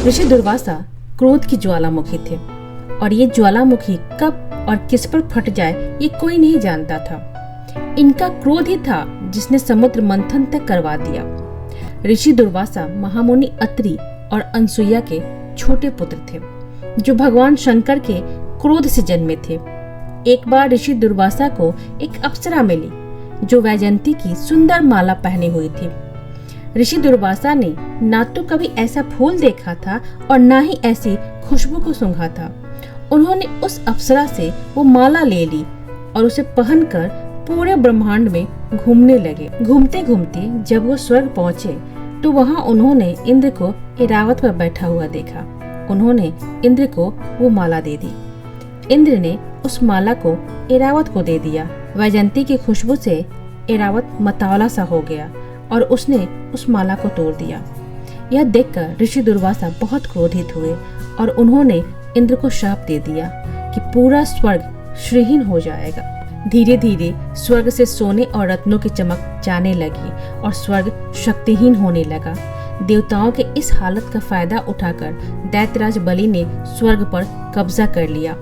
ऋषि दुर्वासा क्रोध की ज्वालामुखी थे और ये ज्वालामुखी कब और किस पर फट जाए ये कोई नहीं जानता था। इनका क्रोध ही था जिसने समुद्र मंथन तक करवा दिया। ऋषि दुर्वासा महामुनि अत्रि और अनसुईया के छोटे पुत्र थे जो भगवान शंकर के क्रोध से जन्मे थे। एक बार ऋषि दुर्वासा को एक अप्सरा मिली जो वैजयंती की सुंदर माला पहनी हुई थी। ऋषि दुर्वासा ने ना तो कभी ऐसा फूल देखा था और ना ही ऐसी खुशबू को सूंघा था। उन्होंने उस अप्सरा से वो माला ले ली और उसे पहनकर पूरे ब्रह्मांड में घूमने लगे। घूमते घूमते जब वो स्वर्ग पहुँचे तो वहाँ उन्होंने इंद्र को ऐरावत पर बैठा हुआ देखा। उन्होंने इंद्र को वो माला दे दी। इंद्र ने उस माला को ऐरावत को दे दिया। वैजयंती की खुशबू से ऐरावत मतवाला सा हो गया और उसने उस माला को तोड़ दिया। यह देखकर ऋषि दुर्वासा बहुत क्रोधित हुए और उन्होंने इंद्र को श्राप दे दिया कि पूरा स्वर्ग श्रीहीन हो जाएगा। धीरे धीरे स्वर्ग से सोने और रत्नों की चमक जाने लगी और स्वर्ग शक्तिहीन होने लगा। देवताओं के इस हालत का फायदा उठाकर दैत्यराज बलि ने स्वर्ग पर कब्जा कर लिया।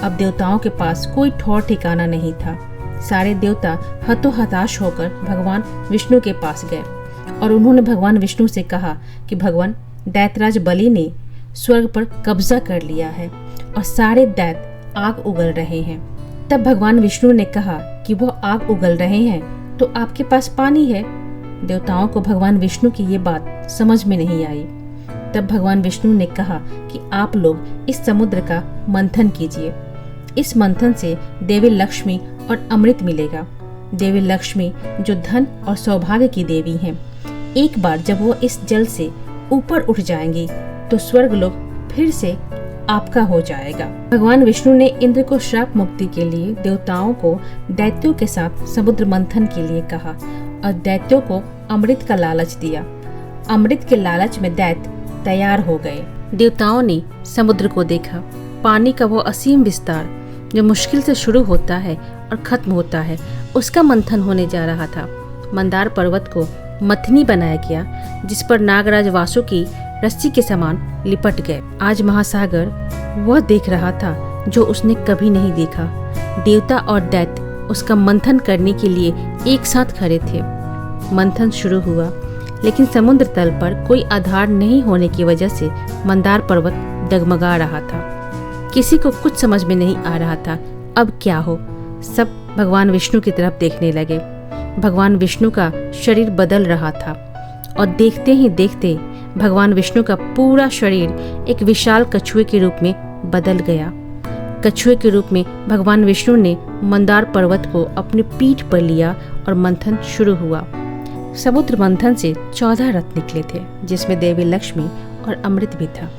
अब देवताओं के पास कोई ठौर ठिकाना नहीं था। सारे देवता हतोहताश होकर भगवान विष्णु के पास गए और उन्होंने भगवान विष्णु से कहा कि भगवान दैत्यराज बलि ने स्वर्ग पर कब्जा कर लिया है और सारे दैत्य आग उगल रहे हैं। तब भगवान विष्णु ने कहा कि वो आग उगल रहे हैं तो आपके पास पानी है। देवताओं को भगवान विष्णु की ये बात समझ में नहीं आई। तब भगवान विष्णु ने कहा कि आप लोग इस समुद्र का मंथन कीजिए। इस मंथन से देवी लक्ष्मी और अमृत मिलेगा। देवी लक्ष्मी जो धन और सौभाग्य की देवी हैं, एक बार जब वो इस जल से ऊपर उठ जाएंगी तो स्वर्ग लोक फिर से आपका हो जाएगा। भगवान विष्णु ने इंद्र को श्राप मुक्ति के लिए देवताओं को दैत्यों के साथ समुद्र मंथन के लिए कहा और दैत्यों को अमृत का लालच दिया। अमृत के लालच में दैत्य तैयार हो गए। देवताओं ने समुद्र को देखा। पानी का वो असीम विस्तार जो मुश्किल से शुरू होता है और खत्म होता है, उसका मंथन होने जा रहा था। मंदार पर्वत को मथनी बनाया गया जिस पर नागराज वासुकी रस्सी के समान लिपट गए। आज महासागर वह देख रहा था जो उसने कभी नहीं देखा। देवता और दैत्य उसका मंथन करने के लिए एक साथ खड़े थे। मंथन शुरू हुआ लेकिन समुद्र तल पर कोई आधार नहीं होने की वजह से मंदार पर्वत डगमगा रहा था। किसी को कुछ समझ में नहीं आ रहा था अब क्या हो। सब भगवान विष्णु की तरफ देखने लगे। भगवान विष्णु का शरीर बदल रहा था और देखते ही देखते भगवान विष्णु का पूरा शरीर एक विशाल कछुए के रूप में बदल गया। कछुए के रूप में भगवान विष्णु ने मंदार पर्वत को अपनी पीठ पर लिया और मंथन शुरू हुआ। समुद्र मंथन से 14 रत्न निकले थे जिसमें देवी लक्ष्मी और अमृत भी था।